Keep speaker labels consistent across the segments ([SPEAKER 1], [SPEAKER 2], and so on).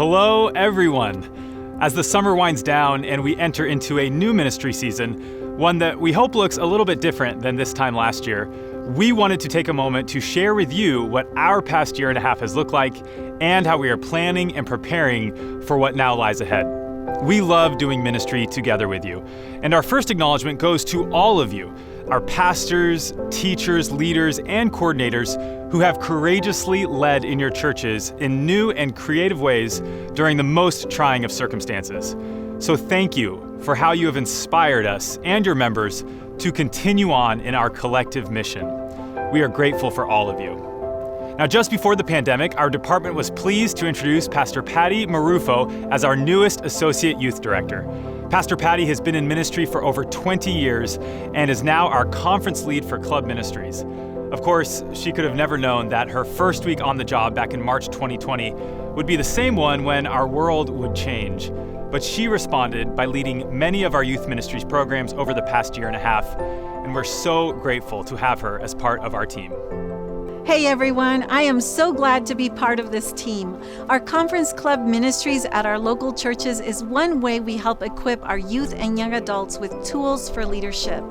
[SPEAKER 1] Hello, everyone. As the summer winds down and we enter into a new ministry season, one that we hope looks a little bit different than this time last year, we wanted to take a moment to share with you what our past year and a half has looked like and how we are planning and preparing for what now lies ahead. We love doing ministry together with you. And our first acknowledgement goes to all of you, our pastors, teachers, leaders, and coordinators who have courageously led in your churches in new and creative ways during the most trying of circumstances. So thank you for how you have inspired us and your members to continue on in our collective mission. We are grateful for all of you. Now, just before the pandemic, our department was pleased to introduce Pastor Patty Marufo as our newest Associate Youth Director. Pastor Patty has been in ministry for over 20 years and is now our conference lead for Club Ministries. Of course, she could have never known that her first week on the job back in March 2020 would be the same one when our world would change. But she responded by leading many of our youth ministries programs over the past year and a half, and we're so grateful to have her as part of our team.
[SPEAKER 2] Hey everyone, I am so glad to be part of this team. Our Conference Club Ministries at our local churches is one way we help equip our youth and young adults with tools for leadership.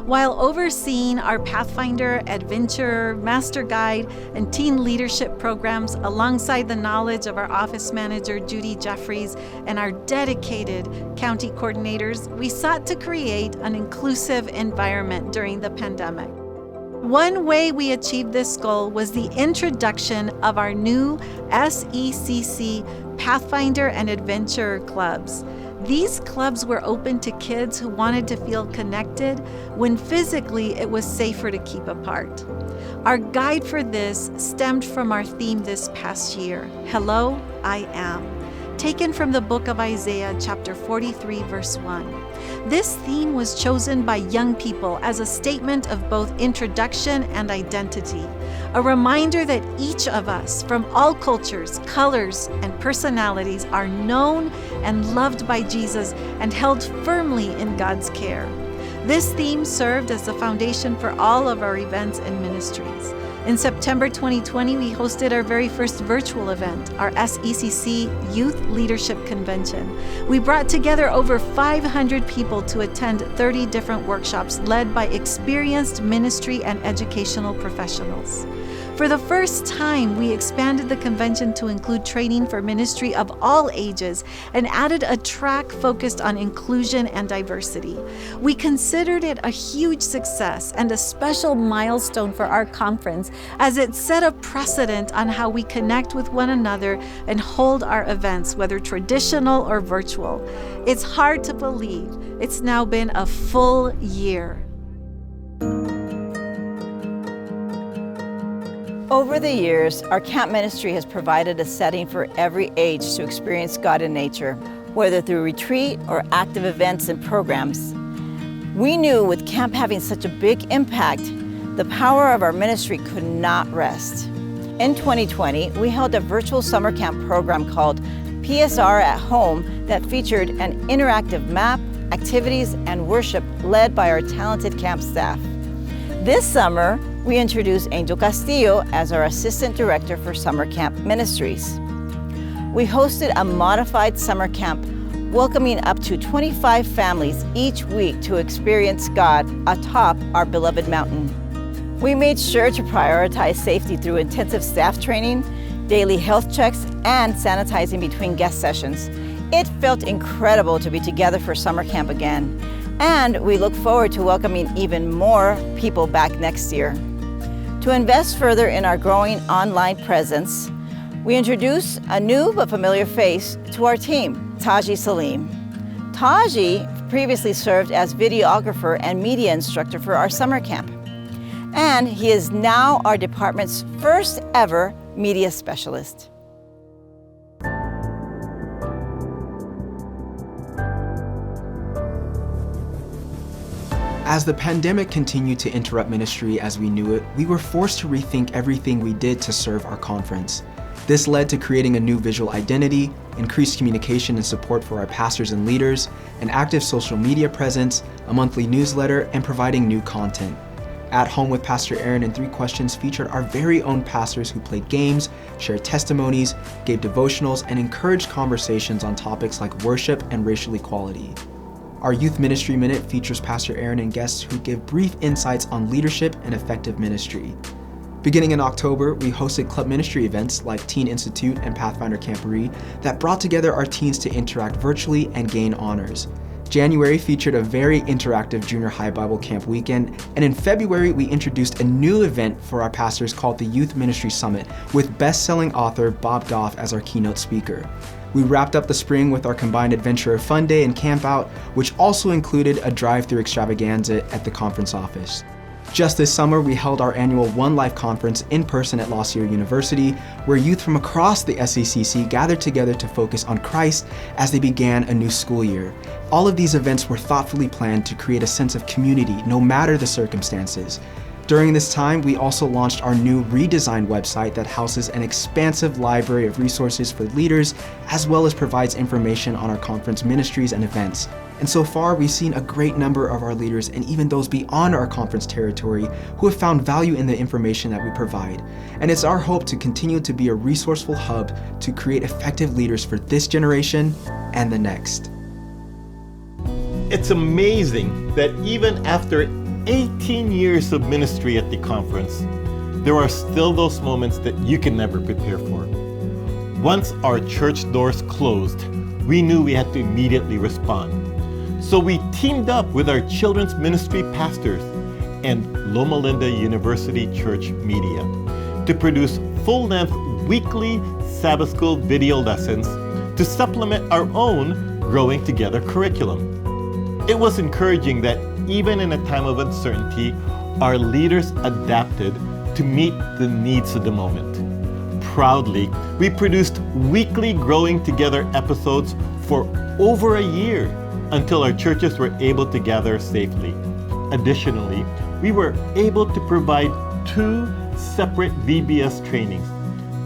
[SPEAKER 2] While overseeing our Pathfinder, Adventure, Master Guide, and Teen Leadership programs alongside the knowledge of our office manager, Judy Jeffries, and our dedicated county coordinators, we sought to create an inclusive environment during the pandemic. One way we achieved this goal was the introduction of our new SECC Pathfinder and Adventure clubs. These clubs were open to kids who wanted to feel connected when physically it was safer to keep apart. Our guide for this stemmed from our theme this past year, Hello, I Am, taken from the book of Isaiah, chapter 43, verse 1. This theme was chosen by young people as a statement of both introduction and identity, a reminder that each of us from all cultures, colors, and personalities are known and loved by Jesus and held firmly in God's care. This theme served as the foundation for all of our events and ministries. In September 2020, we hosted our very first virtual event, our SECC Youth Leadership Convention. We brought together over 500 people to attend 30 different workshops led by experienced ministry and educational professionals. For the first time, we expanded the convention to include training for ministry of all ages and added a track focused on inclusion and diversity. We considered it a huge success and a special milestone for our conference as it set a precedent on how we connect with one another and hold our events, whether traditional or virtual. It's hard to believe it's now been a full year.
[SPEAKER 3] Over the years, our camp ministry has provided a setting for every age to experience God in nature, whether through retreat or active events and programs. We knew with camp having such a big impact, the power of our ministry could not rest. In 2020, we held a virtual summer camp program called PSR at Home that featured an interactive map, activities, and worship led by our talented camp staff. This summer, we introduced Angel Castillo as our Assistant Director for Summer Camp Ministries. We hosted a modified summer camp, welcoming up to 25 families each week to experience God atop our beloved mountain. We made sure to prioritize safety through intensive staff training, daily health checks, and sanitizing between guest sessions. It felt incredible to be together for summer camp again, and we look forward to welcoming even more people back next year. To invest further in our growing online presence, we introduced a new but familiar face to our team, Taji Salim. Taji previously served as videographer and media instructor for our summer camp, and he is now our department's first ever media specialist.
[SPEAKER 4] As the pandemic continued to interrupt ministry as we knew it, we were forced to rethink everything we did to serve our conference. This led to creating a new visual identity, increased communication and support for our pastors and leaders, an active social media presence, a monthly newsletter, and providing new content. At Home with Pastor Aaron and 3 Questions featured our very own pastors who played games, shared testimonies, gave devotionals, and encouraged conversations on topics like worship and racial equality. Our Youth Ministry Minute features Pastor Aaron and guests who give brief insights on leadership and effective ministry. Beginning in October, we hosted club ministry events like Teen Institute and Pathfinder Camporee that brought together our teens to interact virtually and gain honors. January featured a very interactive junior high Bible camp weekend, and in February we introduced a new event for our pastors called the Youth Ministry Summit with best-selling author Bob Goff as our keynote speaker. We wrapped up the spring with our combined Adventure of Fun Day and Camp Out, which also included a drive-thru extravaganza at the conference office. Just this summer, we held our annual One Life Conference in person at La Sierra University, where youth from across the SCCC gathered together to focus on Christ as they began a new school year. All of these events were thoughtfully planned to create a sense of community, no matter the circumstances. During this time, we also launched our new redesigned website that houses an expansive library of resources for leaders, as well as provides information on our conference ministries and events. And so far, we've seen a great number of our leaders and even those beyond our conference territory who have found value in the information that we provide. And it's our hope to continue to be a resourceful hub to create effective leaders for this generation and the next.
[SPEAKER 5] It's amazing that even after 18 years of ministry at the conference, there are still those moments that you can never prepare for. Once our church doors closed, we knew we had to immediately respond. So we teamed up with our children's ministry pastors and Loma Linda University Church Media to produce full-length weekly Sabbath School video lessons to supplement our own Growing Together curriculum. It was encouraging that even in a time of uncertainty, our leaders adapted to meet the needs of the moment. Proudly, we produced weekly Growing Together episodes for over a year until our churches were able to gather safely. Additionally, we were able to provide 2 separate VBS trainings,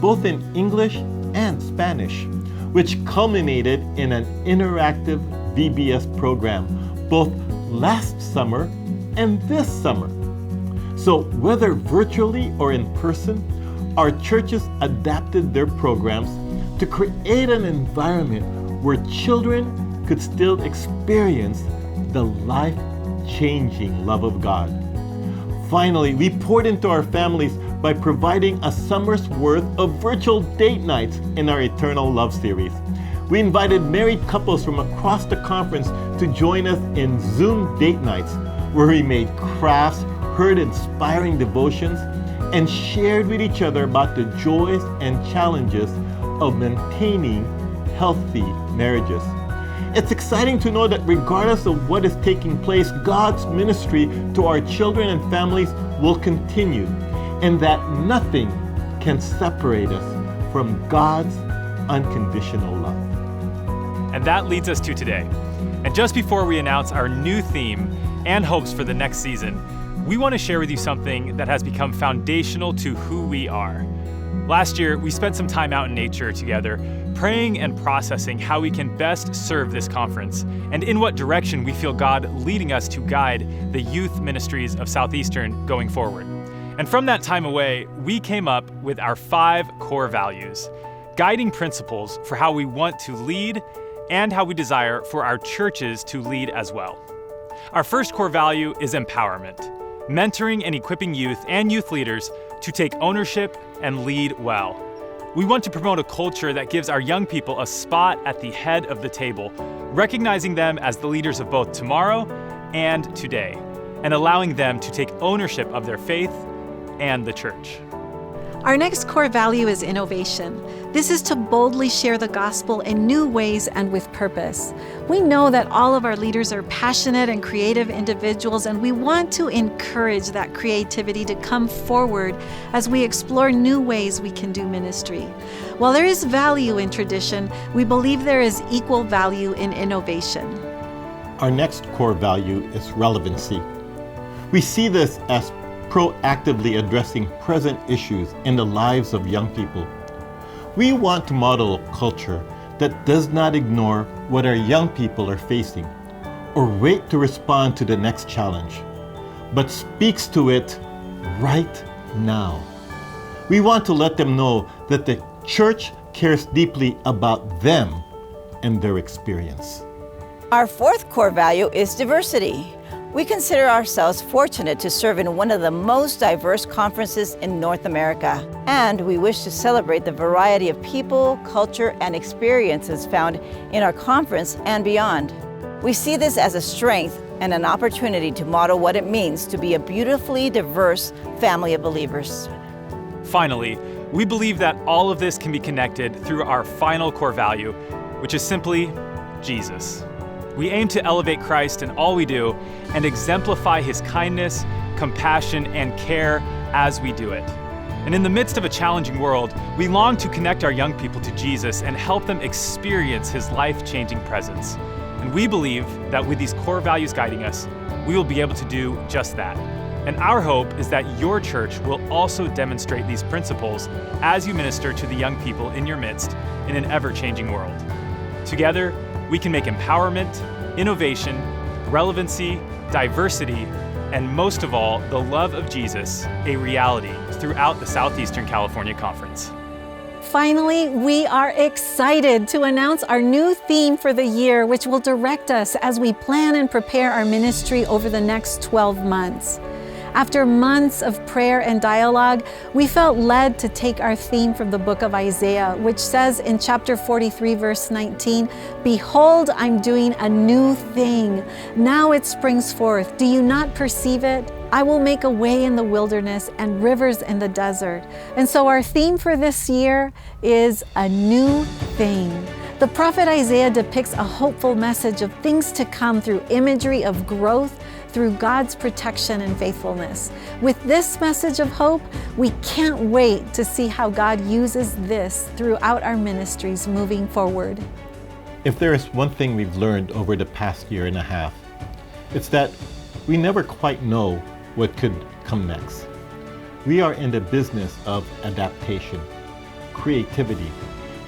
[SPEAKER 5] both in English and Spanish, which culminated in an interactive VBS program both last summer and this summer. So whether virtually or in person, our churches adapted their programs to create an environment where children could still experience the life-changing love of God. Finally, we poured into our families by providing a summer's worth of virtual date nights in our Eternal Love series. We invited married couples from across the conference to join us in Zoom date nights, where we made crafts, heard inspiring devotions, and shared with each other about the joys and challenges of maintaining healthy marriages. It's exciting to know that regardless of what is taking place, God's ministry to our children and families will continue, and that nothing can separate us from God's unconditional love.
[SPEAKER 1] And that leads us to today. And just before we announce our new theme and hopes for the next season, we want to share with you something that has become foundational to who we are. Last year, we spent some time out in nature together, praying and processing how we can best serve this conference and in what direction we feel God leading us to guide the youth ministries of Southeastern going forward. And from that time away, we came up with our 5 core values, guiding principles for how we want to lead and how we desire for our churches to lead as well. Our first core value is empowerment, mentoring and equipping youth and youth leaders to take ownership and lead well. We want to promote a culture that gives our young people a spot at the head of the table, recognizing them as the leaders of both tomorrow and today, and allowing them to take ownership of their faith and the church.
[SPEAKER 2] Our next core value is innovation. This is to boldly share the gospel in new ways and with purpose. We know that all of our leaders are passionate and creative individuals, and we want to encourage that creativity to come forward as we explore new ways we can do ministry. While there is value in tradition, we believe there is equal value in innovation.
[SPEAKER 5] Our next core value is relevancy. We see this as proactively addressing present issues in the lives of young people. We want to model a culture that does not ignore what our young people are facing or wait to respond to the next challenge, but speaks to it right now. We want to let them know that the church cares deeply about them and their experience.
[SPEAKER 3] Our fourth core value is diversity. We consider ourselves fortunate to serve in one of the most diverse conferences in North America, and we wish to celebrate the variety of people, culture, and experiences found in our conference and beyond. We see this as a strength and an opportunity to model what it means to be a beautifully diverse family of believers.
[SPEAKER 1] Finally, we believe that all of this can be connected through our final core value, which is simply Jesus. We aim to elevate Christ in all we do and exemplify his kindness, compassion, and care as we do it. And in the midst of a challenging world, we long to connect our young people to Jesus and help them experience his life-changing presence. And we believe that with these core values guiding us, we will be able to do just that. And our hope is that your church will also demonstrate these principles as you minister to the young people in your midst in an ever-changing world. Together, we can make empowerment, innovation, relevancy, diversity, and most of all, the love of Jesus a reality throughout the Southeastern California Conference.
[SPEAKER 2] Finally, we are excited to announce our new theme for the year, which will direct us as we plan and prepare our ministry over the next 12 months. After months of prayer and dialogue, we felt led to take our theme from the book of Isaiah, which says in chapter 43, verse 19, "Behold, I'm doing a new thing. Now it springs forth. Do you not perceive it? I will make a way in the wilderness and rivers in the desert." And so our theme for this year is a new thing. The prophet Isaiah depicts a hopeful message of things to come through imagery of growth through God's protection and faithfulness. With this message of hope, we can't wait to see how God uses this throughout our ministries moving forward.
[SPEAKER 5] If there is one thing we've learned over the past year and a half, it's that we never quite know what could come next. We are in the business of adaptation, creativity,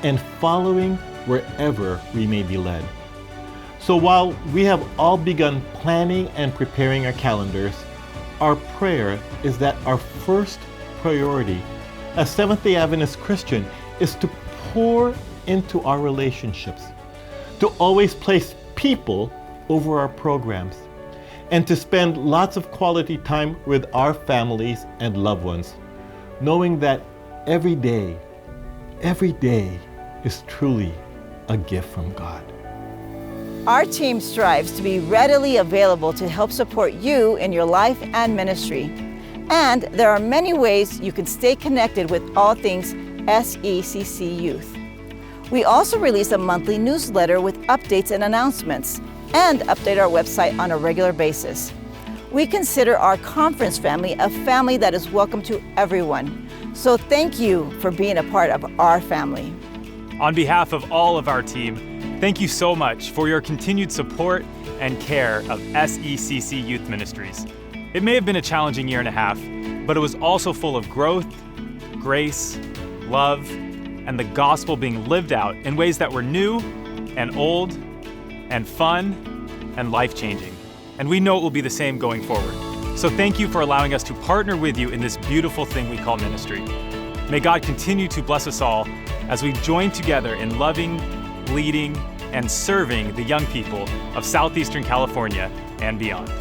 [SPEAKER 5] and following wherever we may be led. So while we have all begun planning and preparing our calendars, our prayer is that our first priority as Seventh-day Adventist Christian is to pour into our relationships, to always place people over our programs, and to spend lots of quality time with our families and loved ones, knowing that every day is truly a gift from God.
[SPEAKER 3] Our team strives to be readily available to help support you in your life and ministry. And there are many ways you can stay connected with all things SECC Youth. We also release a monthly newsletter with updates and announcements, and update our website on a regular basis. We consider our conference family a family that is welcome to everyone. So thank you for being a part of our family.
[SPEAKER 1] On behalf of all of our team, thank you so much for your continued support and care of SECC Youth Ministries. It may have been a challenging year and a half, but it was also full of growth, grace, love, and the gospel being lived out in ways that were new and old and fun and life-changing. And we know it will be the same going forward. So thank you for allowing us to partner with you in this beautiful thing we call ministry. May God continue to bless us all as we join together in loving, leading, and serving the young people of Southeastern California and beyond.